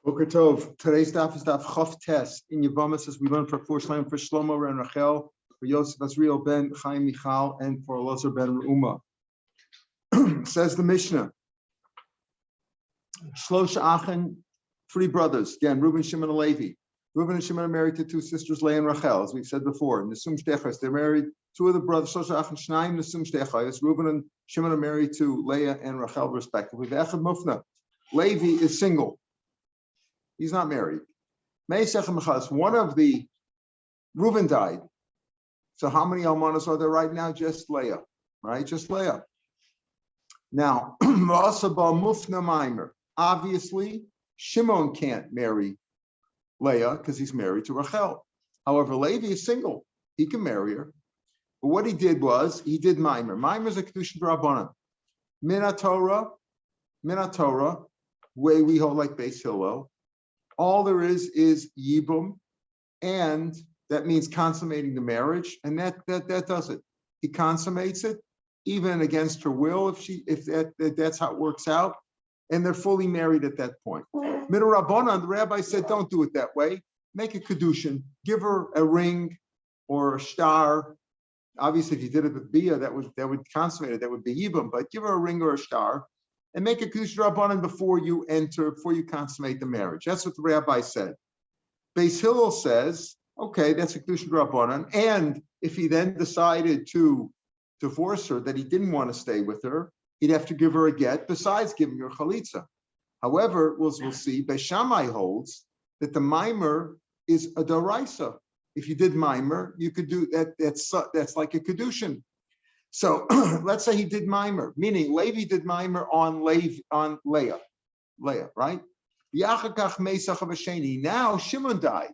Boker Tov. Today's daf is daf Chof Tes in Yebmot, as we learned for Shlomo and Rachel, for Yosef Azriel ben Chaim Michal, and for Elazar ben Reuma. Says the Mishnah, Shlosh Achen, three brothers. Again, Reuben, Shimon, and Levi. Reuben and Shimon are married to two sisters, Leah and Rachel, as we've said before. Nesum Shtechas, they're married. Two of the brothers, Shlosh Achen Shnaim, Nesum Shtechas. Reuben and Shimon are married to Leah and Rachel, respectively. Ve'echad Mufna. Levi is single. He's not married. One of the Reuben died. So how many almanas are there right now? Just Leah, right? Just Leah. Now, obviously, Shimon can't marry Leah because he's married to Rachel. However, Levi is single. He can marry her. But what he did was, he did Maimer. Maimer is a Kedushin Rabbanan. Minatorah, way we hold like Beis Hillel. All there is Yibum, and that means consummating the marriage, and that does it. He consummates it, even against her will, if that's how it works out, and they're fully married at that point. Middle Rabbanan, the rabbi said, don't do it that way. Make a kedushin, give her a ring or a star. Obviously, if you did it with bia, that would consummate it. That would be Yibum, but give her a ring or a star. And make a kedushin rabbanan before you consummate the marriage. That's what the rabbi said. Beis Hillel says, okay, that's a kedushin rabbanan. And if he then decided to divorce her, that he didn't want to stay with her, he'd have to give her a get besides giving her chalitza. However, we'll see, Beis Shammai holds that the mimer is a daraisa. If you did mimer, you could do that. That's like a kedushin. So let's say he did mimer, meaning Levi did mimer on Leah, right? Now Shimon died.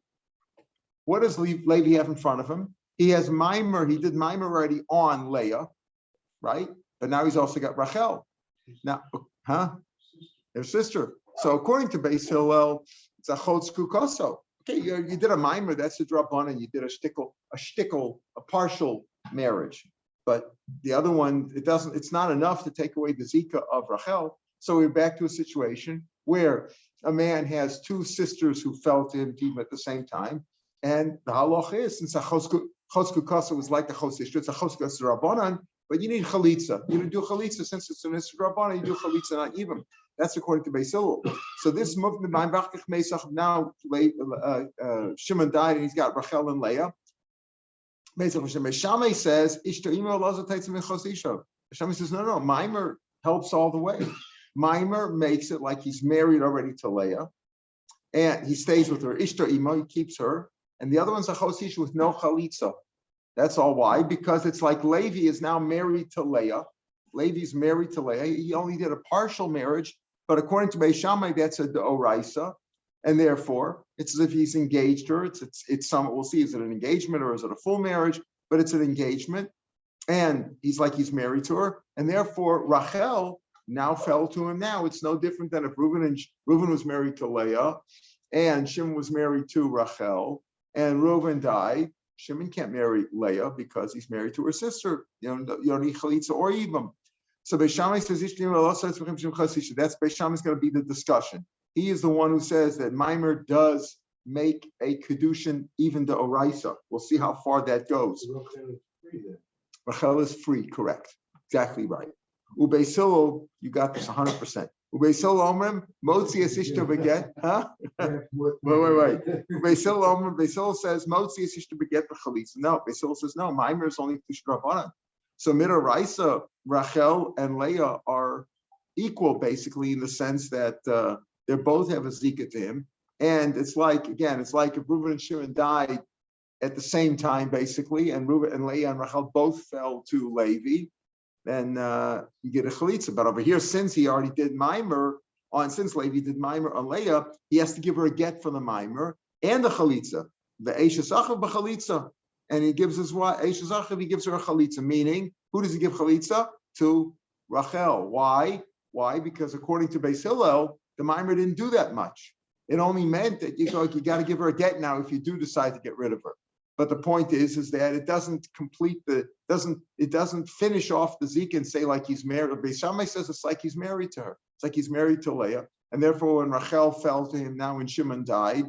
What does Levi have in front of him? He has mimer. He did mimer already on Leah, right? But now he's also got Rachel. Now, their sister. So according to Beis Hillel, it's a chotz kukoso. Okay, you did a mimer. That's a drabanan. You did a partial marriage. But the other one, it's not enough to take away the zika of Rachel. So we're back to a situation where a man has two sisters who fell to him deep at the same time. And the halach is, since a chosku kasa was like a chos ishtu, it's a chosku kasa rabbanan, but you need chalitza. You do chalitza, since it's an ishtu rabbanan, you do chalitza, not even. That's according to Beis Hillel. So this movement, now Shimon died and he's got Rachel and Leah. Shammai says, Shammai says, no, Mimer helps all the way. Mimer makes it like he's married already to Leah, and he stays with her. Ishtar Imo, he keeps her, and the other one's a chosisha with no chalitza. That's all. Why? Because it's like Levi is now married to Leah. Levi's married to Leah. He only did a partial marriage, but according to Beis Shammai, that's a deoraisa. And therefore, it's as if he's engaged her. It's some. We'll see. Is it an engagement or is it a full marriage? But it's an engagement, and he's married to her. And therefore, Rachel now fell to him. Now it's no different than if Reuben was married to Leah, and Shimon was married to Rachel, and Reuben died. Shimon can't marry Leah because he's married to her sister. You don't need chalitza or yibam. So Beis Shammai says that's Beis Shammai's going to be the discussion. He is the one who says that Mimer does make a kedushin even the oraisa. We'll see how far that goes. Rachel is free, correct. Exactly right. Beis Hillel, you got this 100%. Beis Hillel omrim, motzi es ishto beget. Wait. Beis Hillel says, motzi es ishto beget b'chalitza. No, Beis Hillel says, no, Mimer is only kedushin rabbanan. So midoraisa, Rachel and Leah are equal, basically, in the sense that they both have a zika to him. And it's like if Reuben and Shimon died at the same time, basically, and Reuben and Leah and Rachel both fell to Levi, then you get a chalitza. But over here, since he already did mimer since Levi did mimer on Leah, he has to give her a get for the mimer and the chalitza. The eishes achav b'chalitza. And he gives his wife, eishes achav, he gives her a chalitza, meaning, who does he give chalitza? To Rachel. Why? Because according to Beis Hillel, the mimer didn't do that much. It only meant that you got to give her a get now if you do decide to get rid of her. But the point is that it doesn't finish off the zika and say like he's married. Beis Shammai says it's like he's married to her. It's like he's married to Leah. And therefore, when Rachel fell to him, now when Shimon died,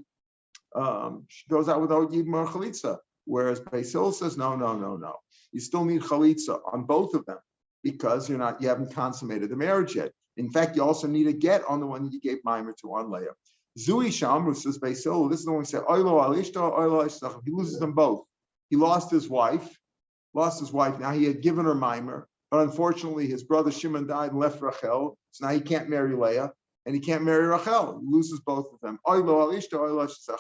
she goes out without Yibam or Chalitza. Whereas Beis Hillel says, no. You still need Chalitza on both of them because you haven't consummated the marriage yet. In fact, you also need a get on the one that you gave Maimer to on Leah. Zui Shamru says Beis Hillel, this is the one we said, Oilo al Ishto, Oilo al Ishtach. He loses them both. He lost his wife. Now he had given her Maimer, but unfortunately his brother Shimon died and left Rachel. So now he can't marry Leah and he can't marry Rachel. He loses both of them. Oilo al Ishto, Oilo al Ishtach.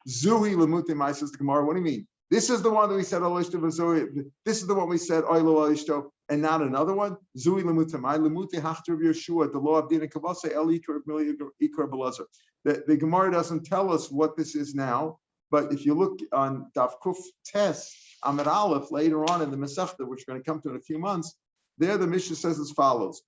Zui Lemute Mai says the Gemara. What do you mean? This is the one that we said Oilo Ishto v'Zui. This is the one we said Oilo al Ishto, and not another one. Zui Lemute Mai Lemute Hachter Yeshua. The law of Din and Kavase El Ikar Belazer. The Gemara doesn't tell us what this is now, but if you look on Daf Kuf Tes Amid Aleph later on in the Masechta, which we're going to come to in a few months, there the Mishnah says as follows: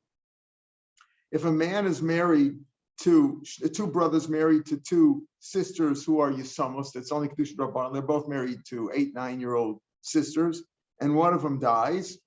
if a man is married to two brothers married to two sisters who are Yisamos, it's only Kedusha Rabbanan, they're both married to 8-9-year-old sisters, and one of them dies.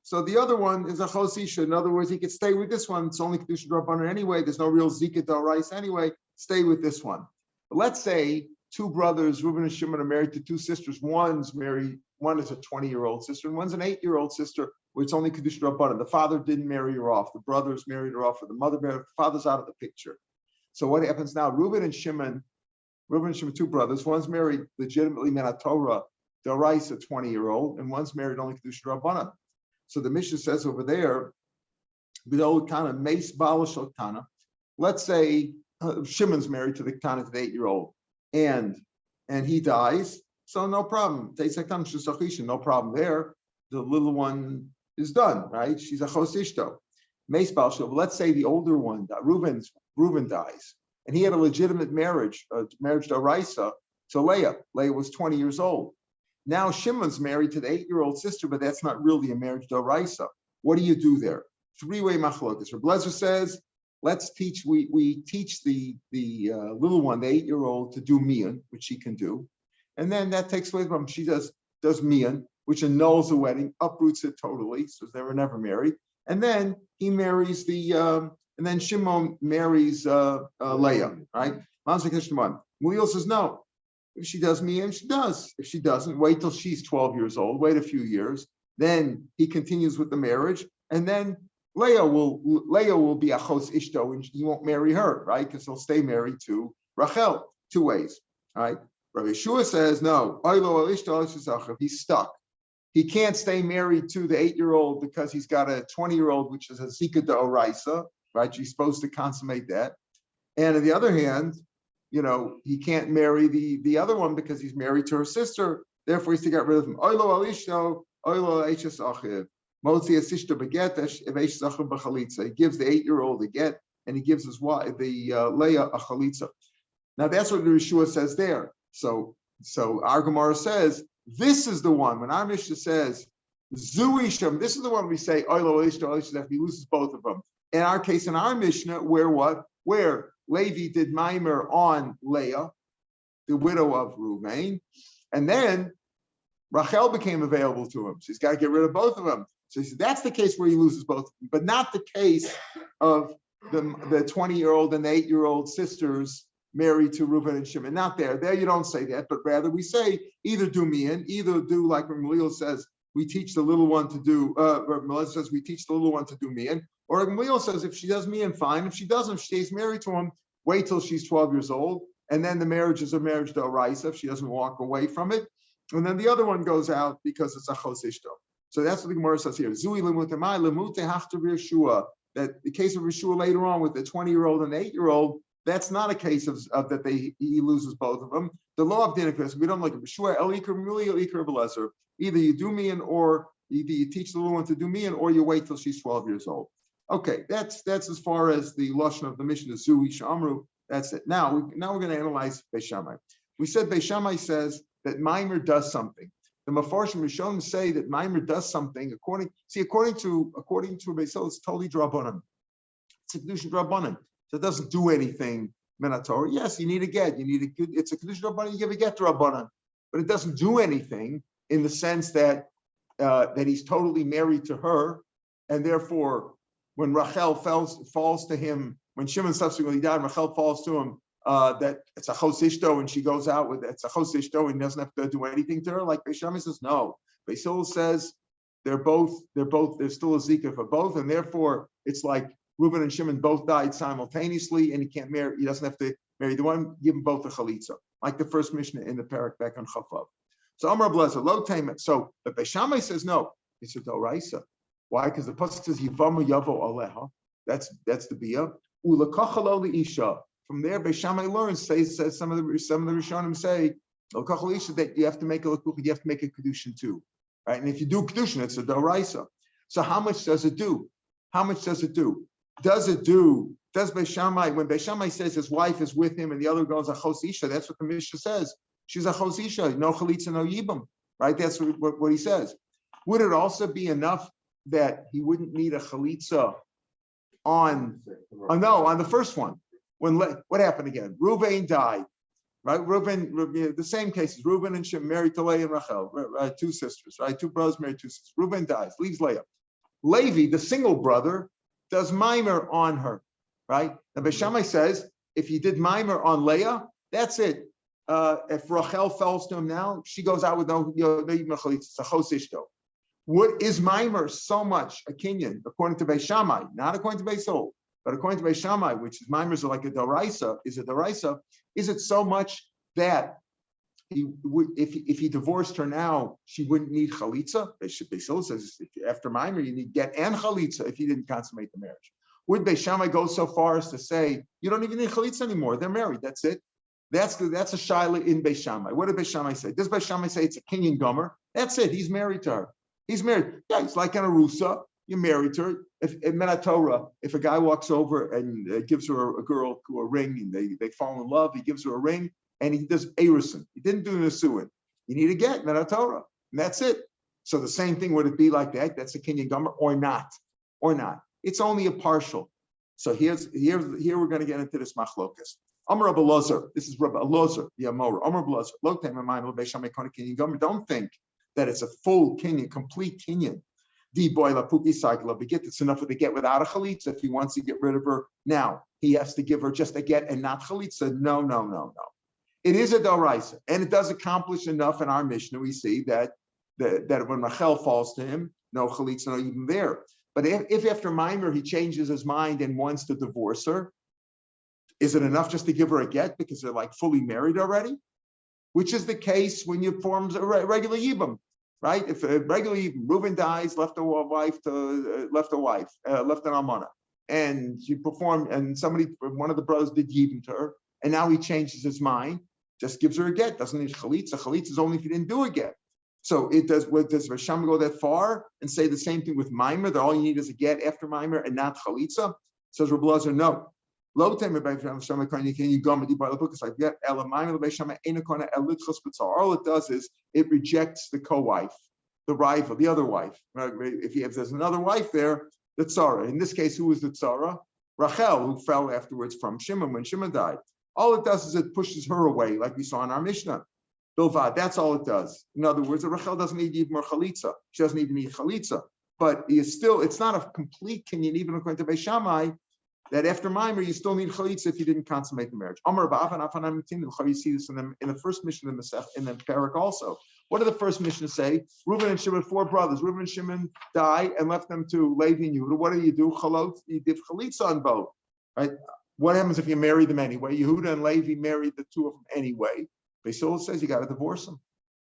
So the other one is a Chosisha. In other words, he could stay with this one. It's only Kedusha Rabbanan anyway. There's no real Zika D'Oraisa anyway. Stay with this one. But let's say two brothers, Reuben and Shimon, are married to two sisters. One's married, one is a 20-year-old sister, and one's an 8-year-old sister, where it's only Kedusha Rabbanan. The father didn't marry her off. The brothers married her off, or the mother married her. The father's out of the picture. So what happens now? Reuben and Shimon, two brothers. One's married legitimately Torah, D'Oraisa, 20-year-old, and one's married only Kedusha Rabbanan. So the Mishnah says over there, let's say Shimon's married to the Kana, to the 8-year-old, and he dies. So no problem. No problem there. The little one is done, right? She's a Chosishto. Let's say the older one, Reuben dies, and he had a legitimate marriage D'Oraisa to Leah. Leah was 20 years old. Now Shimon's married to the 8-year-old sister, but that's not really a marriage D'Oraisa. What do you do there? Three-way machlokas. Rav Lezer says, we teach the little one, the 8-year-old, to do mian, which she can do, and then that takes away from she does mian, which annuls the wedding, uproots it totally, so they were never married. And then he marries and then Shimon marries Leah, right? Muil says no. If she does mian, she does. If she doesn't, wait till she's 12 years old, wait a few years. Then he continues with the marriage, and then Leah will be Achos Ishto, and he won't marry her, right? Because he'll stay married to Rachel. Two ways, right? Rav Yeshua says no. He's stuck. He can't stay married to the 8-year-old because he's got a 20-year-old, which is a Zika D'Oraisa, right? She's supposed to consummate that. And on the other hand, he can't marry the other one because he's married to her sister. Therefore, he's to get rid of him. Oilo al Ishto, oilo al Eishes Achiv. Motzi asishto beget evesh zachar b'chalitza. He gives the 8-year-old a get, and he gives his wife, the Leah, a chalitza. Now that's what the Yeshua says there. So our Gemara says this is the one when our Mishnah says Zuisham. This is the one we say oilo ishto if he loses both of them. In our case, in our Mishnah, where Levi did Maimer on Leah, the widow of Reuven, and then Rachel became available to him. So he's got to get rid of both of them. So he said that's the case where he loses both, but not the case of the 20-year-old and the 8-year-old sisters married to Reuven and Shimon. Not there. There you don't say that, but rather we say either do mian, either do like Ramliel says, we teach the little one to do, Melissa says we teach the little one to do mian, or Ramliel says if she does mian, fine. If she doesn't, if she stays married to him, wait till she's 12 years old, and then the marriage is a marriage D'Oraisa if she doesn't walk away from it. And then the other one goes out because it's a chosishto. So that's what the Gemara says here. Zui lemutemai lemute hafter Yeshua. That the case of Yeshua later on with the 20-year-old and the 8-year-old, that's not a case of that he loses both of them. The law of Dinah, we don't like Yeshua el ikar muli el ikar belezer. Either you do mian, or either you teach the little one to do mian, or you wait till she's 12 years old. Okay, that's as far as the lashon of the Mishnah Zui Shamru. That's it. Now we're going to analyze Beis Shammai. We said Beis Shammai says that Maimer does something. The Mefarshim Rishonim say that Maimer does something according to Beis Hillel, it's totally drabanan. It's a kedusha drabanan. So it doesn't do anything minator. Yes, you need a get. It's a kedusha drabanan. You give a get drabanan, but it doesn't do anything in the sense that he's totally married to her, and therefore when Rachel falls to him when Shimon subsequently died, Rachel falls to him that it's a chos ishto, and she goes out with it's a chos ishto, and he doesn't have to do anything to her. Like Beis Shammai says, no. Beis Hillel says there's still a zika for both, and therefore it's like Reuben and Shimon both died simultaneously, and he can't marry. He doesn't have to marry the one. Give them both a chalitza, like the first Mishnah in the parak back on Chafov. So Amar Blazer, lo tamet. So but Beis Shammai says no. It's a doraisa. Why? Because the pasuk says Yivamu Yavo Aleha. That's the biyah. Ulakachalo Isha. From there, Beis Shammai learns. Says some of the Rishonim say Ulakachalo Isha that you have to make a kedushin too, right? And if you do kedushin, it's a doraisa. So how much does it do? Does Beis Shammai, when Beis Shammai says his wife is with him and the other girl is a chos isha, that's what the Mishnah says. She's a chos isha, no chalitza, no yibam, right? That's what he says. Would it also be enough that he wouldn't need a chalitza on the first one? What happened again? Reuven died, right? Reuven, the same cases. Reuven and Shimon married to Leah and Rachel, two sisters, right? Two brothers married two sisters. Reuven dies, leaves Leah. Levi, the single brother, does mimer on her, right? Now Beis Shammai says if he did mimer on Leah, that's it. If Rachel falls to him now, she goes out with no chalitza. It's a chos ishto. What is mimer so much a kinyan according to Beis Shammai, not according to Beis Hillel, but according to Beis Shammai, which is mimers are like a daraisa, is it so much that if he divorced her now, she wouldn't need chalitza? Beis Hillel says after mimer you need get and chalitza if you didn't consummate the marriage. Would Beis Shammai go so far as to say you don't even need chalitza anymore? They're married. That's it. That's a shaila in Beis Shammai. What did Beis Shammai say? Does Beis Shammai say it's a kinyan gomer? That's it. He's married to her. He's married. Yeah, it's like an arusa. You're married to her. If in Torah, if a guy walks over and gives her a girl a ring and they fall in love, he gives her a ring and he does erusin. He didn't do nisuin. You need a get, Torah, and that's it. So the same thing, would it be like that? That's a kinyan gomer or not? It's only a partial. So here we're going to get into this machlokas. Amar Rabbi Elazar. This is Rabbi Elazar, the Amor. Amar Rabbi Elazar. Lo teimah ma'amel Beis Shammai kona kinyan gomer. Don't think that it's a full kinyan, complete kinyan. The boy la puki cycle of get. It's enough for the get without a chalitza. If he wants to get rid of her now, he has to give her just a get and not chalitza. No. It is a doraisa, and it does accomplish enough in our Mishnah. We see that when Rachel falls to him, no chalitza, not even there. But if after mimer he changes his mind and wants to divorce her, is it enough just to give her a get because they're like fully married already? Which is the case when you form a regular yibam, right? If a regular yibam, Reuben dies, left an almana, and she performed, and one of the brothers did yibam to her, and now he changes his mind, just gives her a get, doesn't need chalitza. Chalitza is only if you didn't do a get. So does Rav Shammai go that far and say the same thing with mimer, that all you need is a get after mimer and not chalitza? Says Rabbi Elazar, no. All it does is it rejects the co-wife, the rival, the other wife. If there's another wife there, the tzara. In this case, who was the tzara? Rachel, who fell afterwards from Shimon when Shimon died. All it does is it pushes her away, like we saw in our Mishnah. Bilvad, that's all it does. In other words, Rachel doesn't need even more chalitza. She doesn't even need chalitza. But it's not a complete kinyan, even according to Beis Shammai, that after mimer you still need chalitza if you didn't consummate the marriage. You see this in the first Mishnah in the parak also. What did the first Mishnah say? Reuben and Shimon, 4 brothers. Reuben and Shimon die and left them to Levi and Yehuda. What do? You did chalitza on both, right? What happens if you marry them anyway? Yehuda and Levi married the 2 of them anyway. Beis Hillel says you got to divorce them.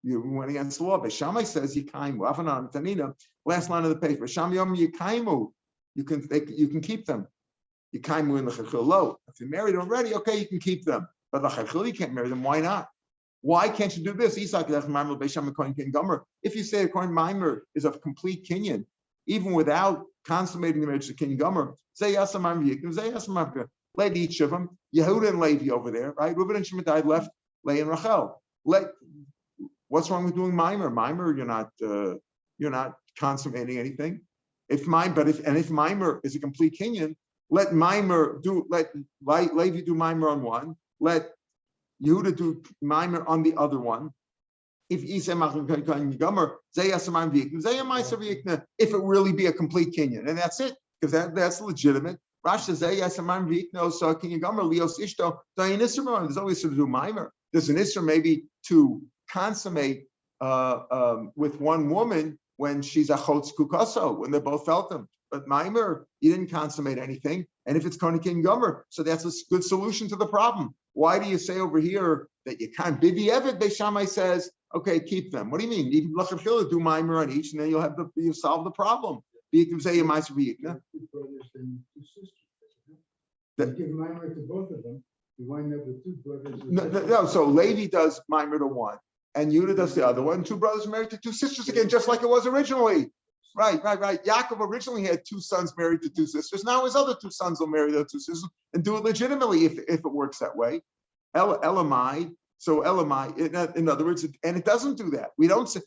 You went against the law. Beis Shammai says yikaimu. Avanan tanina. Last line of the page. Beis Shammai yikaimu. You can keep them. Yikaimu in the chachilo. If you're married already, okay, you can keep them. But the chachilo, you can't marry them. Why not? Why can't you do this? If you say the Kohen Mimer is of complete kinyan, even without consummating the marriage to kinyan gomer, say yasamam yikim, say yasamam. Let each of them, Yehuda and Levi over there, right? Reuben and Shimon died, left Leah and Rachel. What's wrong with doing Mimer? Mimer, you're not consummating anything. If Mimer is a complete kinyan, let Levi do Mimer on one, let Yehuda do Mimer on the other one. If it really be a complete kinyan, and that's it, because that's legitimate. Rashi says, yes, Maimer v'ikno, so can you gomer lios ishto, dayin isra, there's always to do Maimer. There's an isra maybe to consummate with one woman when she's a chotz kukaso, when they both felt them. But Maimer, you didn't consummate anything. And if it's Konik Gomer, so that's a good solution to the problem. Why do you say over here that you can't? Bidi Evid, Beis Shammai says, okay, keep them. What do you mean? Even Lachachila do Maimer on each, and then you'll solve the problem. B'yikim Zeh Yemais V'yikna. Two brothers and two sisters. You give Maimer to both of them, you wind up with two brothers. No, so Levi does Maimer to one, and Yehuda does the other one. Two brothers married to two sisters again, just like it was originally. Right. Yaakov originally had two sons married to two sisters. Now his other two sons will marry their two sisters and do it legitimately if it works that way. Elamai. So Elamai, in other words, and it doesn't do that. We don't say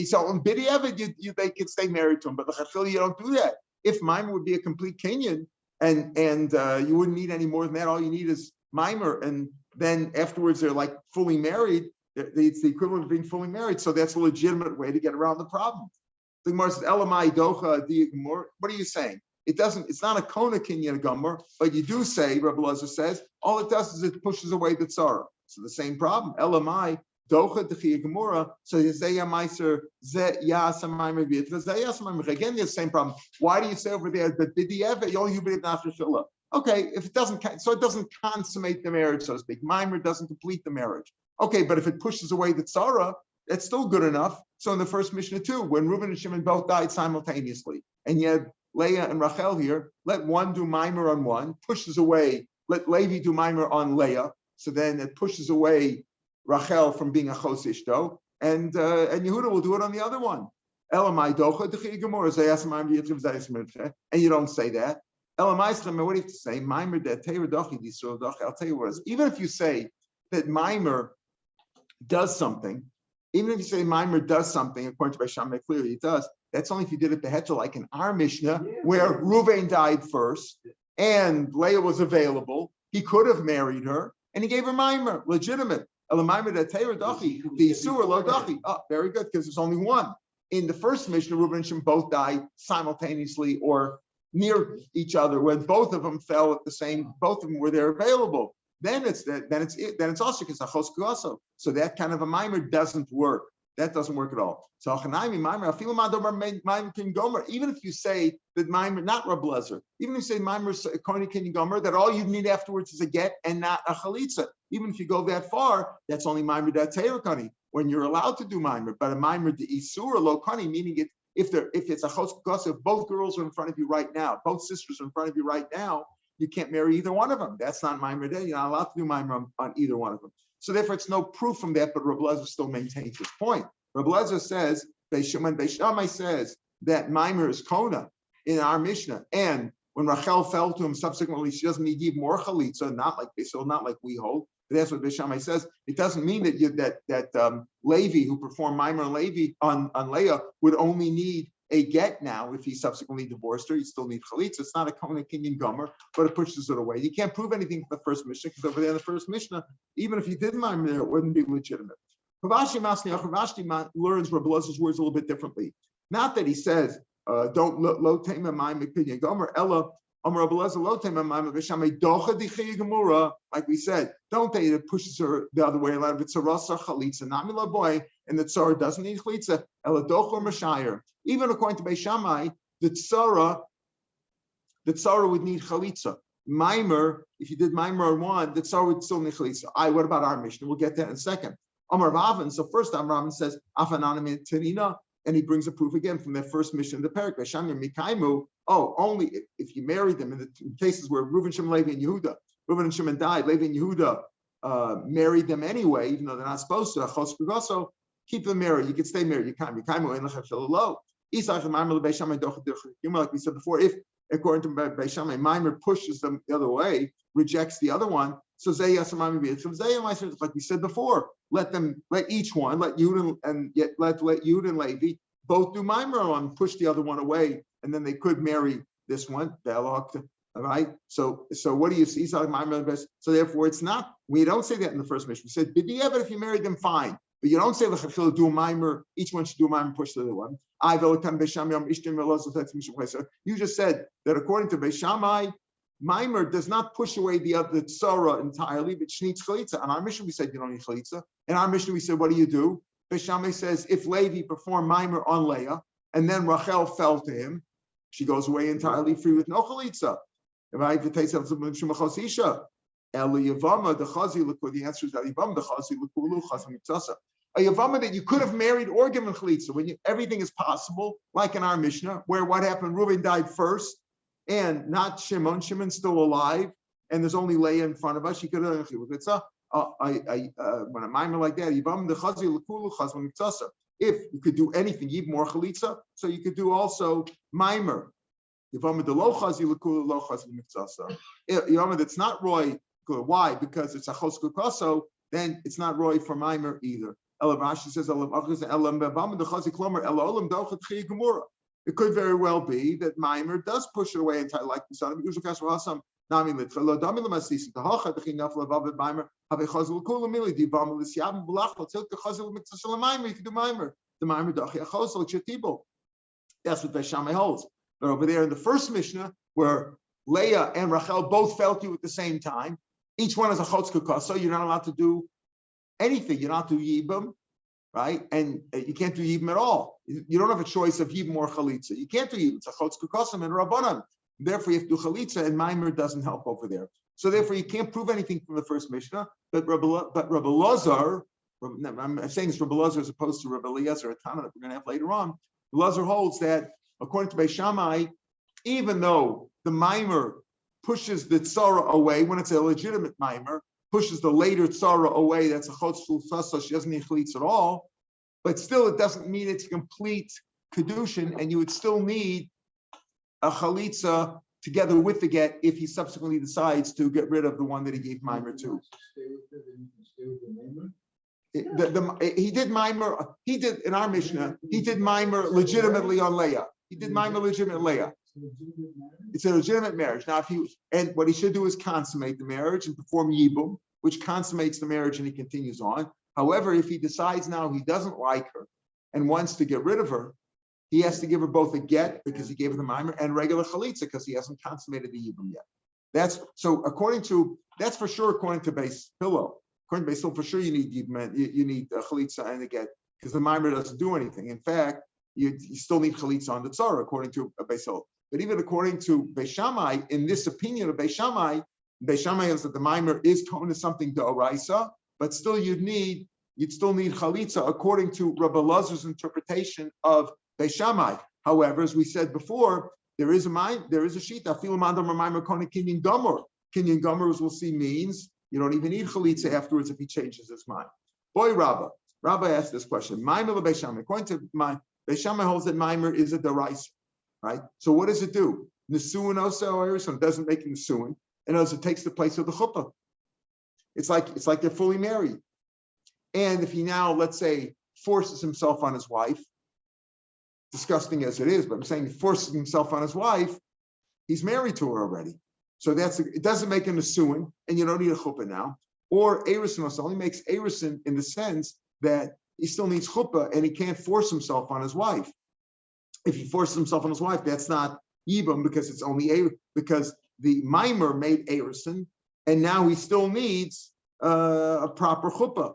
so on Bidi Evid, they can stay married to him, but the Chachil, you don't do that. If Maimer would be a complete Kenyan, and you wouldn't need any more than that, all you need is Maimer, and then afterwards they're like fully married. It's the equivalent of being fully married. So that's a legitimate way to get around the problem. The Gemara says, Elamai docha di Gemara. What are you saying? It's not a kona kinyan gomer, but you do say, Rabbi Elazar says, all it does is it pushes away the tzara. So the same problem. Elamai docha di Gemara. So zeya meiser ze yasamayim v'yitva ze yasamayim. Again, the same problem. Why do you say over there that b'di'evet yol yubid nafshila? Okay, if it doesn't consummate the marriage, so to speak. Maimer doesn't complete the marriage. Okay, but if it pushes away the tzara, that's still good enough. So in the first Mishnah too, when Reuben and Shimon both died simultaneously, and you had Leah and Rachel here, let one do Maimer on one, pushes away, let Levi do Maimer on Leah, so then it pushes away Rachel from being a Chos Ishto, and Yehuda will do it on the other one. Elamai docha d'chi gemora zayas Maimer yitziv zayas mirche, and you don't say that. Elamai schem, what do you have to say? Maimer de teir dochi d'israel dochi. I'll tell you what it is. Even if you say that Maimer does something, even if you say Maimer does something, according to Beis Shammai, clearly it does. That's only if you did it behetra, like in our Mishnah, where Ruvain died first and Leah was available. He could have married her, and he gave her Maimer, legitimate. The Isur lo dachi. Oh, very good, because there's only one. In the first Mishnah, Reuben and Shimon both died simultaneously or near each other, when both of them fell at the same. Both of them were there available. Then it's also because achos kuaso. So that kind of a Maimer doesn't work. That doesn't work at all. So even if you say that Maimer, not Rab Lezer, even if you say Maimer Koni Ken Gomer, that all you need afterwards is a get and not a chalitza. Even if you go that far, that's only Maimer da Teir Koni, when you're allowed to do Maimer. But a Maimer de Isur lo Koni, meaning it if it's a achos kuaso, if both girls are in front of you right now, both sisters are in front of you right now, you can't marry either one of them. That's not Maimer day. You're not allowed to do Maimer on either one of them. So therefore, it's no proof from that, but Rav Lezer still maintains his point. Rav Lezer says, Beis Shammai says that Maimer is Kona in our Mishnah, and when Rachel fell to him subsequently, she doesn't need even more chalitza, not like we hold. But that's what Beis Shammai says. It doesn't mean that Levi, who performed Maimer on Levi on Leah, would only need a get now if he subsequently divorced her. You still need chalitza. It's not a Kona Kinyan Gomer, but it pushes it away. You can't prove anything from the first Mishnah, because over there in the first Mishnah, even if you did Maimer there, it wouldn't be legitimate. Rav Meir learns Rabbi Elazar's words a little bit differently. Not that he says, don't lo tema Maimer Kinyan Gomer, Ella, Rabbi Elazar lo tema Maimer B'Shamai docha dichei gemura. Like we said, don't they? It pushes her the other way around. It's a rasa chalitza, not mila boy, and the tzara doesn't need chalitza. Ella doch or mashayir. Even according to Beis Shammai, the tzara would need chalitza. Maimer, if you did Maimer on one, the tzara would still need chalitza. What about our Mishnah? We'll get that in a second. Amar Ravin. So first, Ravin says afananam tenina, and he brings a proof again from their first mission in the parak. Veshamir mikaimu. Oh, only if you married them in the cases where Reuben, Shimon, Levi, and Yehuda. Reuben and Shimon died. Levi and Yehuda married them anyway, even though they're not supposed to. Achos kugaso, keep them married. You can stay married. You can't. Mikaimu en lechafil lo. Like we said before, if according to Beis Shammai, Maimer pushes them the other way, rejects the other one. So like we said before, let each one, let Yud and Levi both do Maimer on, push the other one away, and then they could marry this one. All right. So what do you see? So therefore, it's not. We don't say that in the first mission. We said b'di'evet if you married them, fine. But you don't say l'chachil do a Maimer. Each one should do a Maimer, push the other one. You just said that according to Beis Shammai, Mimer does not push away the tzara entirely, but she needs chalitza. And our mission, we said you don't need chalitza. In our mission, we said, what do? Beis Shammai says, if Levi performed Mimer on Leah, and then Rachel fell to him, she goes away entirely free with no chalitza. The answer is that Yavama, the chazi l'kulu, chaz mitzasa. A Yavama that you could have married or given chalitza, when everything is possible, like in our Mishnah, where what happened, Reuben died first, and not Shimon. Shimon's still alive, and there's only Leah in front of us. She could have chalitza. When a mimer like that, Yibam the chazi l'kulu chaz mitzasa. If you could do anything, even more chalitza, so you could do also mimer. Yibam the lo chazi l'kulu lo chaz mitzasa. Yibam that's not roy. Why? Because it's a chos kukaso. Then it's not roy for mimer either. Rashi says it could very well be that mimer does push it away entirely, like the son of Yusuf. That's what Beis Shammai holds. But over there in the first Mishnah, where Leah and Rachel both fell to you at the same time, each one is a chotz kukas, so you're not allowed to do anything. You're not to yibam, right? And you can't do yibam at all. You don't have a choice of yibam or chalitza. You can't do yibam. It's a chotz kukasim and rabbanan. Therefore, you have to do chalitza, and mimer doesn't help over there. So therefore, you can't prove anything from the first Mishnah. But Rabbi Lazar, I'm saying it's Rabbi Lazar as opposed to Rabbi Eliezer, a Tana that we're going to have later on. Lazar holds that, according to Beis Shammai, even though the mimer pushes the tzara away when it's a legitimate mimer, pushes the later tzara away, that's a chotz sulfasa, she doesn't need chalitza at all, but still it doesn't mean it's complete kedushin, and you would still need a chalitza together with the get if he subsequently decides to get rid of the one that he gave mimer to. He did mimer, he did in our Mishnah, he did mimer legitimately on Leah. He did mimer legitimate Leah. It's a legitimate marriage. Now, what he should do is consummate the marriage and perform yibum, which consummates the marriage and he continues on. However, if he decides now he doesn't like her and wants to get rid of her, he has to give her both a get because he gave her the mimer and regular chalitza because he hasn't consummated the yibum yet. That's for sure according to Beis Hillel. According to Beis Hillel, for sure you need yibum, you need chalitza and a get because the mimer doesn't do anything. In fact, you still need chalitza on the tzara according to Beis Hillel. But even according to Beis Shammai, in this opinion of Beis Shammai is that the mimer is to something d'oraisa, but still you'd still need chalitza according to Rabbi Lazar's interpretation of Beis Shammai. However, as we said before, there is a shita. Kinyan Gomer. Kinyan Gomer, as we'll see, means you don't even need chalitza afterwards if he changes his mind. Boy, Rabbi asked this question. Mimer Beis Shammai. According to Beis Shammai holds that mimer is a d'oraisa, right? So what does it do? Nesuin also doesn't make nesuin, and as it takes the place of the chuppah. It's like they're fully married. And if he now, let's say, forces himself on his wife, disgusting as it is, but I'm saying he forces himself on his wife, he's married to her already. So it doesn't make him a nesuin, and you don't need a chuppah now. Or erisin also only makes erisin in the sense that he still needs chuppah and he can't force himself on his wife. If he forces himself on his wife, that's not yibam because it's only because the mimer made erison, and now he still needs a proper chuppah.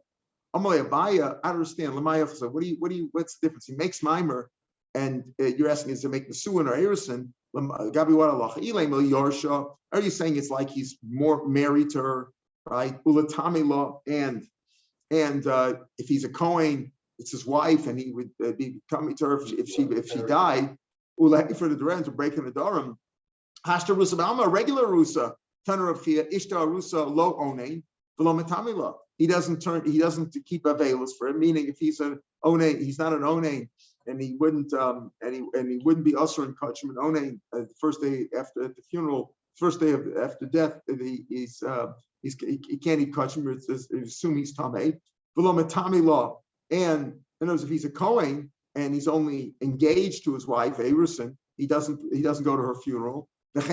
Amalei Abaya, I understand. What's the difference? He makes mimer, and you're asking is to make the suin or erison. Gabi what Allah? Are you saying it's like he's more married to her, right? Ulatamila, and if he's a Kohen, it's his wife, and he would be coming to her if she died. Ulai for the Duran to break in the Durham. Hashta Rusa Alma, regular Rusa, Tanner of Chia, Ishta Rusa, lo onein, velo metamila. He doesn't keep availus for it, meaning if he's an onein, he's not an onein, and he wouldn't he wouldn't be usher in kachim and onein the first day after the funeral, first day after death, he can't eat kachim, assume he's tamei. Velo metamila. And in other words, if he's a Kohen and he's only engaged to his wife, Erison, he doesn't go to her funeral. She's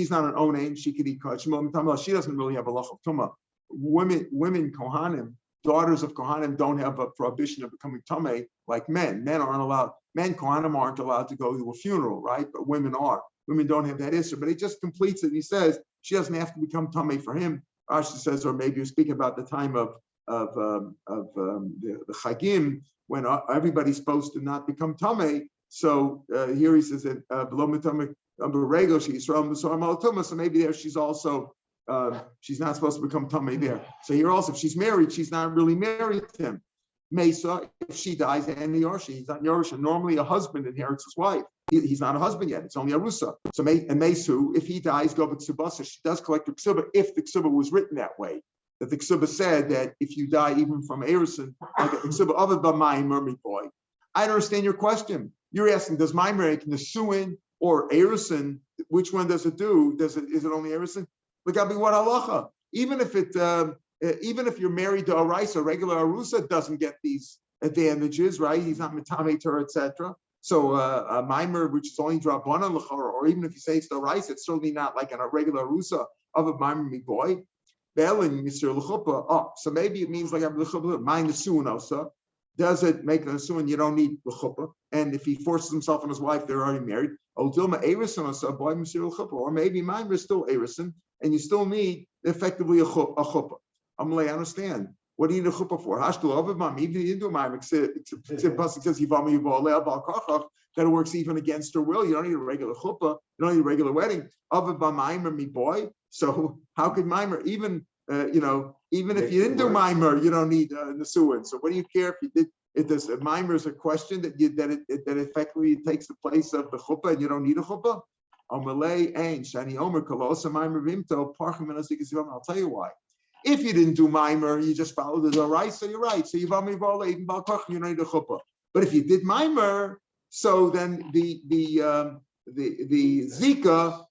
not an onain, she could eat kachim. She doesn't really have a lach of tumah. Women Kohanim, daughters of Kohanim, don't have a prohibition of becoming tamei like men. Men Kohanim aren't allowed to go to a funeral, right? But women are. women don't have that issue. But he just completes it. He says she doesn't have to become tamei for him. Rashi says, or maybe you're speaking about the time of the Chagim, when everybody's supposed to not become tamei. So here he says that below mitamei regel she Yisrael so maybe there she's also she's not supposed to become tamei there. So here also, if she's married, she's not really married to him. Mesa, if she dies, and Yorsha, he's not Yorsha. Normally, a husband inherits his wife. He's not a husband yet. It's only a Rusa. So, and Mesu, if he dies, go with Ksubasa. She does collect the Ksuba if the Ksuba was written that way. That the Ksuba said that if you die even from Erison, like the Ksuba of a Maimer, boy. I don't understand your question. You're asking, does Maimer make Nesuin or Erison? Which one does it do? Is it only Erison? Look, I'll be what halacha. Even if you're married to a Raisa, regular Arusa doesn't get these advantages, right? He's not Mitame Tur, etc. So a Maimer, which is only Drabanan Lachar, or even if you say it's the Raisa, it's certainly not like a regular Arusa of a Maimer mi boy. Belling Mr. L'chuppah. Oh, so maybe it means like L'chuppah, mine the Suin also. Does it make an Suin? You don't need L'chuppah. And if he forces himself on his wife, they're already married. Oh, Dilma Erison also, boy, Mr. L'chuppah. Or maybe Maimer is still Erison, and you still need effectively a chuppah. I'm like, I understand. What do you need a chuppah for? Hashtul of mom, even if you didn't do a mime, except Pasuk says Yivami Yivoleh Bal Kachach, that it works even against her will. You don't need a regular chuppah. You don't need a regular wedding. Of a mimer, me boy. So how could mimer even even if you didn't do mimer, you don't need nesuin. So what do you care if you did? If this mimer is a question that that effectively takes the place of the chuppah, and you don't need a chuppah. I'll tell you why. If you didn't do mimer, you just followed the right, so you're right. So you don't need a chuppah. But if you did mimer, so then the zika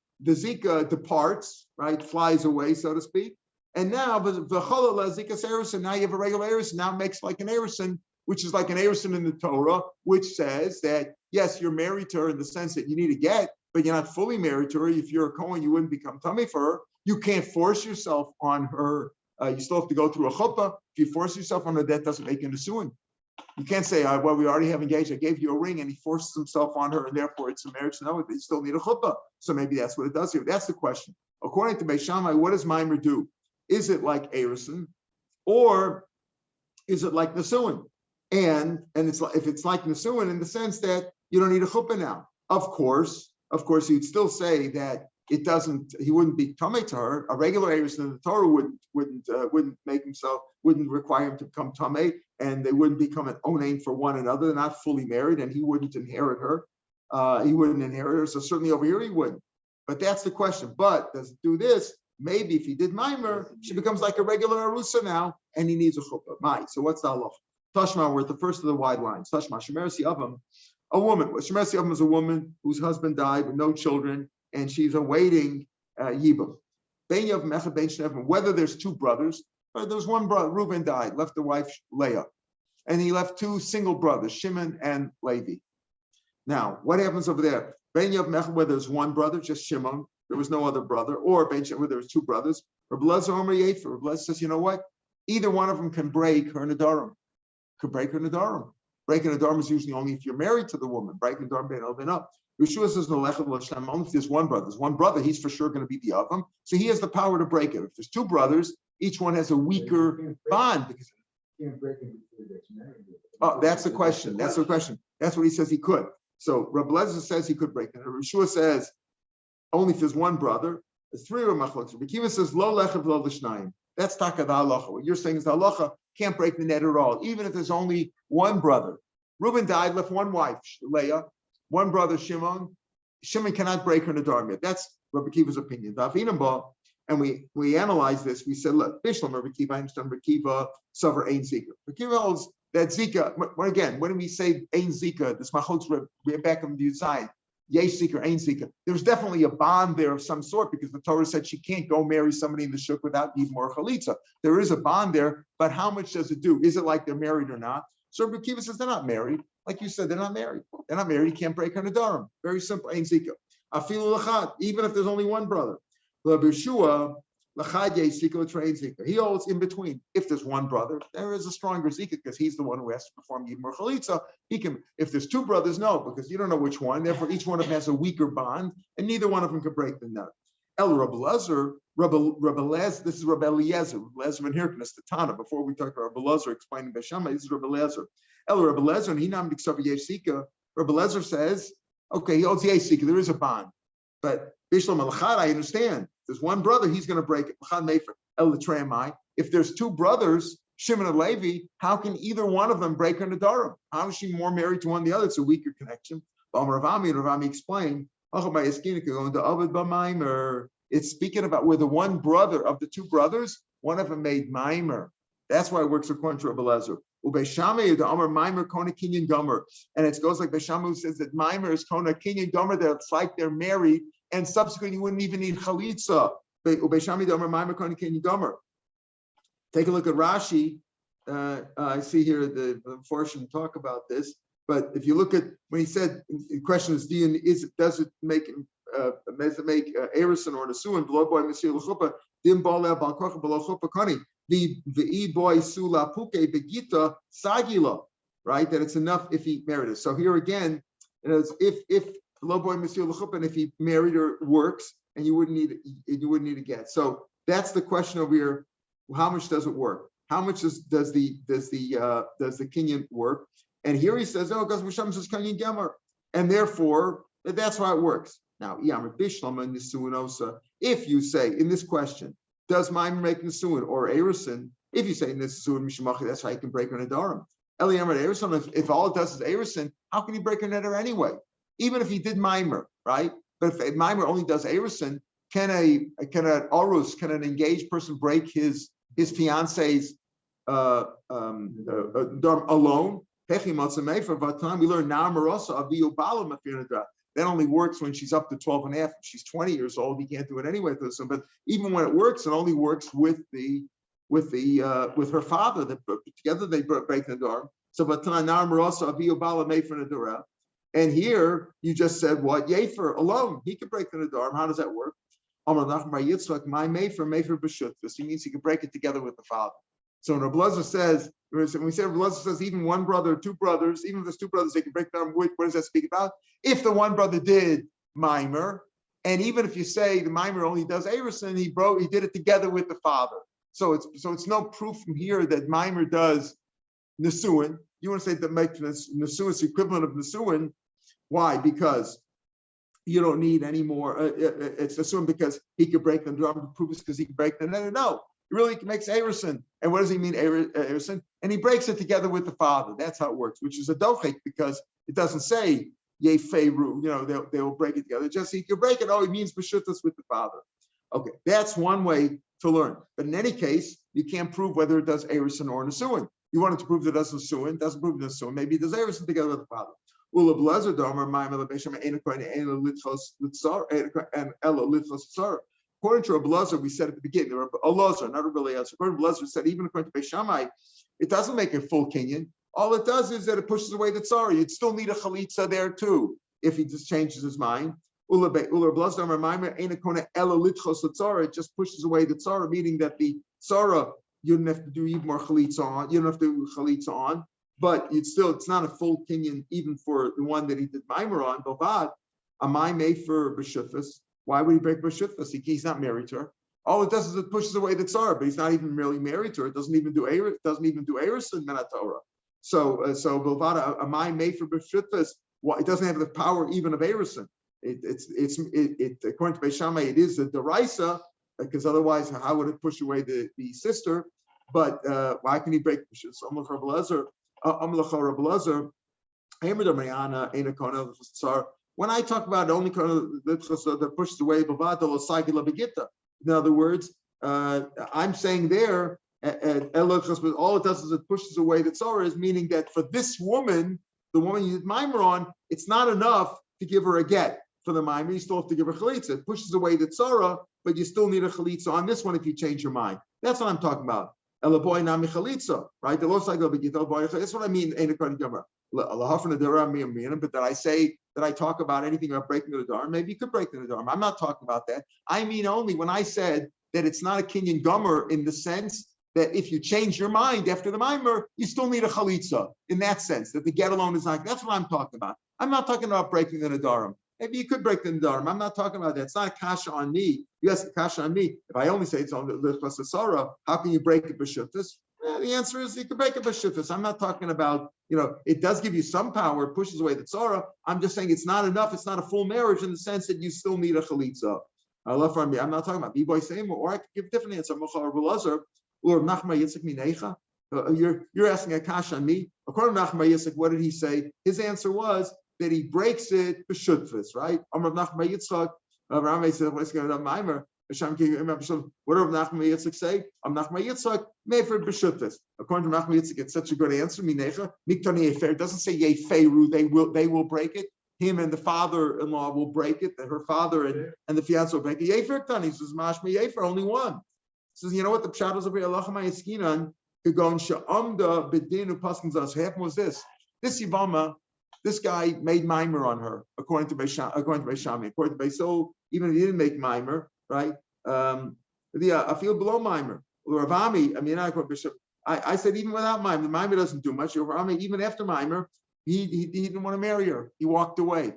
departs, right, flies away, so to speak. And now the chalala zika erison. Now you have a regular erison. Now it makes like an erison, which is like an erison in the Torah, which says that yes, you're married to her in the sense that you need to get, but you're not fully married to her. If you're a Kohen, you wouldn't become tummy for her. You can't force yourself on her. You still have to go through a chuppah. If you force yourself on her, that doesn't make an nesuin. You can't say, well, we already have engaged. I gave you a ring, and he forces himself on her, and therefore it's a marriage. No, you still need a chuppah. So maybe that's what it does here. That's the question. According to Beis Shammai, what does mimer do? Is it like erison, or is it like nesuin? And it's like, if it's like nesuin in the sense that you don't need a chuppah now. Of course, you'd still say that it doesn't. He wouldn't be tamei to her. A regular erison in the Torah wouldn't make himself, wouldn't require him to become tamei, and they wouldn't become an onaim for one another. They're not fully married, and he wouldn't inherit her. He wouldn't inherit her. So certainly over here he wouldn't. But that's the question. But does it do this? Maybe if he did mimer, she becomes like a regular arusa now, and he needs a chuppah. So what's the halacha? Tashma, we're at the first of the wide lines. Tashma, shemerasi avam, a woman. Shemerasi avam is a woman whose husband died with no children, and she's awaiting yibum. Whether there's two brothers, or there's one brother, Reuben died, left the wife Leah, and he left two single brothers, Shimon and Levi. Now, what happens over there? Whether there's one brother, just Shimon, there was no other brother, or whether there's two brothers, Reb Lezer Omer Yefer. Reb Lezer says, you know what? Either one of them can break her nadarim. Breaking a nadarim is usually only if you're married to the woman. Breaking a nadarim bein oven up. Yeshua says no lechem l'shem. Only if there's one brother. There's one brother, he's for sure going to be the oven. So he has the power to break it. If there's two brothers, each one has a weaker bond. Because can't break it before he gets married. Oh, that's the question. That's the question. That's what he says he could. So Reb Lezer says he could break it. Yeshua says only if there's one brother. There's three of machlokes. Rekiva says lo lechem lo l'shnayim. That's taka the halacha. What you're saying is the halacha can't break the net at all, even if there's only one brother. Reuben died, left one wife, Leah, one brother, Shimon. Shimon cannot break her nadarim yet. That's Rabbi Kiva's opinion. And we analyzed this. We said, look, Bishlam, Rabbi Kiva, I understand Rabbi Kiva, suffer Ein Zika. Rabbi Kiva holds that Zika, when we say Ein Zika, this machotz, we're back on the side. Yesh Zika, Ein Zika. There's definitely a bond there of some sort because the Torah said she can't go marry somebody in the shuk without even more chalitza. There is a bond there, but how much does it do? Is it like they're married or not? So Rabbi Kiva says they're not married. Like you said, they're not married. They're not married. You can't break her nadarim. Very simple. Ein Zika. Afilu lachat. Even if there's only one brother. Rabbi Yeshua, He holds in between. If there's one brother, there is a stronger zika because he's the one who has to perform yibum chalitza. He can. If there's two brothers, no, because you don't know which one. Therefore, each one of them has a weaker bond, and neither one of them can break the nut. El Rabbi Lezer, this is Rabbi Eliezer. Rabbi Lezer ben Hirkness, the Tana. Before we talk about Rabbi Lezer explaining Beshama, this is Rabbi Lezer. El Rabbi Lezer, and he nam diksav yeshika. Rabbi Lezer says, okay, he holds yeshika. There is a bond, but Bishlam al-Chad, I understand. There's one brother, he's going to break it. If there's two brothers, Shimon and Levi, how can either one of them break her Nadarim? How is she more married to one than the other? It's a weaker connection. Ravami explained, it's speaking about where the one brother of the two brothers, one of them made Maimer. That's why it works according to Rabbi Lezer. And it goes like Beshamu says that Maimer is Kona Kinyan Gomer, that it's like they're married, and subsequently you wouldn't even need Chalitza. Take a look at Rashi. I see here the portion talk about this, but if you look at when he said the question is, does it make Erison or Nesuin below boy Monsieur Lechupa dim bala balkocha below chupa kani the boy sula puke begita sagila, right? That it's enough if he married her. So here again, if below boy Monsieur Lechupa, and if he married her works, and you wouldn't need a get. So that's the question over here. How much does it work? How much does the kinyan work? And here he says, oh, because Misham says kinyan gemer, and therefore that's how it works. Now, if you say in this question, does Maimer make Nesuin or Erison? If you say Nesuin Mishmachi, that's how you can break her Nadarim. Eliyamer Erison, if all it does is Erison, how can you break her Neder anyway? Even if he did Maimer, right? But if Maimer only does Erison, can an engaged person break his fiance's alone? We learn that only works when she's up to 12 and a half. If she's 20 years old, he can't do it anyway. But even when it works, it only works with her father. That together they break the door. So and here you just said what? Yefer alone, he can break the Nadarim. How does that work? My Mefer. This means he can break it together with the father. So when Rabbi Lezer says, when we say Rabbi Lezer says even one brother, two brothers, even if there's two brothers, they can break down. What does that speak about? If the one brother did Maimer, and even if you say the Maimer only does Erison, he did it together with the father. So it's no proof from here that Maimer does Nesuin. You want to say that make Nesuin is the equivalent of Nesuin. Why? Because you don't need any more. It's assumed because he could break the drum. Proof is because he can break the nether. No, he really makes Erison. And what does he mean, Erison? And he breaks it together with the father. That's how it works, which is a dochek because it doesn't say Yefeiru. They will break it together. Just he can break it. Oh, it means B'shutas with the father. Okay, that's one way to learn. But in any case, you can't prove whether it does Erison or Nesuin. You wanted to prove that it does Nesuin, doesn't prove Nesuin. Maybe it does Erison together with the father. According to Rabbi Lezer, we said at the beginning, Rabbi Lezer, not Rabbi Eliezer. According to Rabbi Lezer, said even according to Beis Shammai, it doesn't make a full kinyan. All it does is that it pushes away the tzara. You'd still need a chalitza there too if he just changes his mind. It just pushes away the tzara, meaning that the tzara you don't have to do even more chalitza on. You don't have to do chalitza on. But it's not a full kinyan even for the one that he did Maimer on. Bavad, am I made for B'shufas? Why would he break B'shufas? He's not married to her. All it does is it pushes away the tzara, but he's not even really married to her. It doesn't even do Eris in Menat Torah. So Bavad, am I made for B'shufas? It doesn't have the power even of Erison. It according to Beis Shammai, it is a deraisa because otherwise, how would it push away the sister? But why can he break B'shufas? When I talk about only that pushes away, in other words, I'm saying there, all it does is it pushes away the tzara, is meaning that for this woman, the woman you did Maimer on, it's not enough to give her a get for the Maimer. You still have to give her chalitza. It pushes away the tzara, but you still need a chalitza on this one if you change your mind. That's what I'm talking about. Right? That's what I mean. But that I say that I talk about anything about breaking the Nadarim, maybe you could break the Nadarim. I'm not talking about that. I mean only when I said that it's not a kinyan gomer in the sense that if you change your mind after the mimer, you still need a chalitza in that sense, that the get alone is not, that's what I'm talking about. I'm not talking about breaking the nadarim. Maybe you could break the nadarim. I'm not talking about that. It's not a kasha on me. You ask a kasha on me. If I only say it's on the lichlas asara, how can you break it b'shuttas? The answer is you can break it b'shuttas. I'm not talking about, it does give you some power, it pushes away the tzara. I'm just saying it's not enough. It's not a full marriage in the sense that you still need a chalitza. I love for me. I'm not talking about b-boy same, or I could give a different answer. Or Nachma Yitzchak Minecha. You're asking a kasha on me. According to Nachma Yitzchak, what did he say? His answer was that he breaks it b'shutfus, right? Amar Nachma Yitzchak, Rav Meir said, "What's going on, Maimer?" What did Nachma Yitzchak say? Nachma Yitzchak mefer b'shutfus. According to Nachma Yitzchak, it's such a good answer. Minecha miktani yefer. It doesn't say yeferu. They will break it. Him and the father-in-law will break it. Her father and the fiance will break it. Yefer tani. He says mashma yefer. Only one. Says, you know what the pshat is over here? Allah Mayaskinan could go and sha'amda bedinu paskins us. What happened was this Yivama, this guy made mimer on her, according to Beishami, according to Beisol, even if he didn't make mimer, right? I feel below mimer. Ravami, I mean, I said even without mimer, the mimer doesn't do much. Ravami, even after mimer, he didn't want to marry her. He walked away.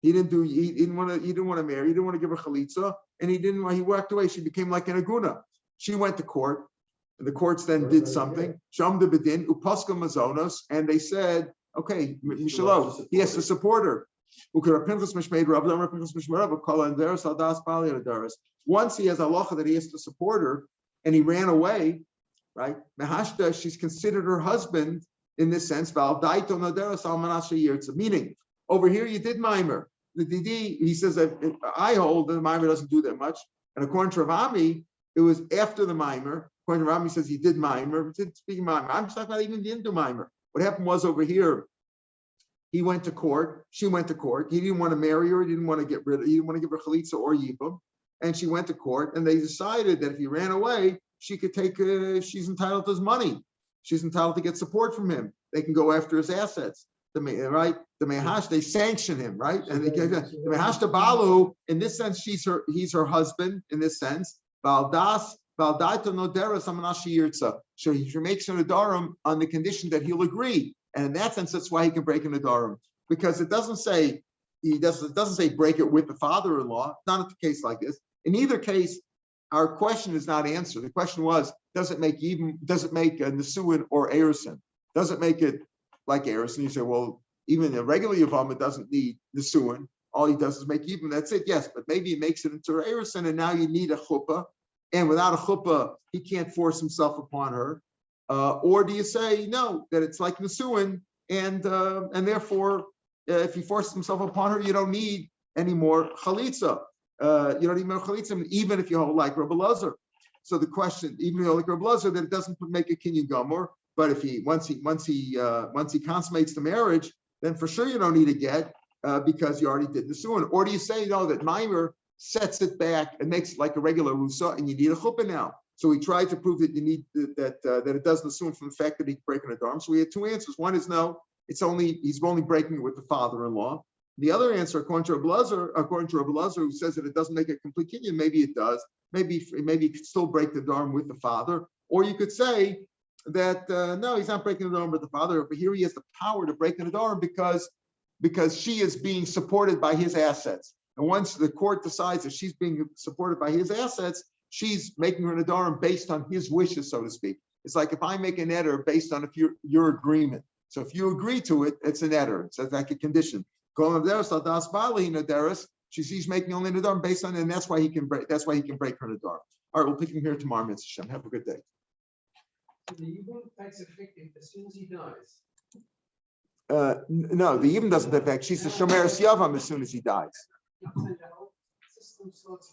He didn't want to marry. He didn't want to give her chalitza, and he walked away. She became like an aguna. She went to court, and the courts then did something. Shamda bedin upaska mazonos, and they said, okay, Mishalo, he has to support her. Once he has halacha that he has to support her, and he ran away, right? Mehashta, she's considered her husband in this sense. Meaning, over here you did mimer. The Didi, he says that I hold that the mimer doesn't do that much, and according to Ravami, it was after the mimer. According to Ravami, says he did mimer. Speaking mimer, I'm just talking about even the into mimer. What happened was over here, he went to court. She went to court. He didn't want to marry her. He didn't want to give her chalitza or yibum, and she went to court. And they decided that if he ran away, she could take. She's entitled to his money. She's entitled to get support from him. They can go after his assets. The mehash, they sanction him, right? And the mehash to balu, in this sense, he's her husband. In this sense, valdas. So he makes an adarim on the condition that he'll agree, and in that sense, that's why he can break an adarim, because it doesn't say break it with the father-in-law. It's not a case like this. In either case, our question is not answered. The question was, does it make a nesuin or erison? Does it make it like erison? You say, well, even a regular yevamot doesn't need nesuin. All he does is make even. That's it. Yes, but maybe he makes it into erison, and now you need a chuppah. And without a chuppah, he can't force himself upon her. Or do you say no, that it's like nesuin, and therefore, if he forces himself upon her, you don't need any more chalitza. You don't need more chalitza, even if you hold like Rabbi Lazar. So the question, even if you hold like Rabbi Lazar, that it doesn't make a kinyan gomer. But if once he consummates the marriage, then for sure you don't need a get because you already did nesuin. Or do you say no, that mimer sets it back and makes it like a regular rusa, and you need a chuppah now. So we tried to prove that you need that it doesn't assume from the fact that he's breaking a darm. So we had two answers. One is no, he's only breaking it with the father-in-law. The other answer, according to Rabbi Lazar, who says that it doesn't make a complete kinyan, maybe it does. Maybe you could still break the darm with the father, or you could say that no, he's not breaking the darm with the father. But here he has the power to break the darm because she is being supported by his assets. And once the court decides that she's being supported by his assets, she's making her nadarim based on his wishes, so to speak. It's like if I make an eder based on your agreement. So if you agree to it, it's an eder. It's like a condition. She's making only nadarim based on it, and that's why he can break her nadarim. All right, we'll pick him here tomorrow, Mitzvah Shem. Have a good day. So the yibum takes effect as soon as he dies. No, the yibum doesn't affect. She's the shomer yavam as soon as he dies. The whole system starts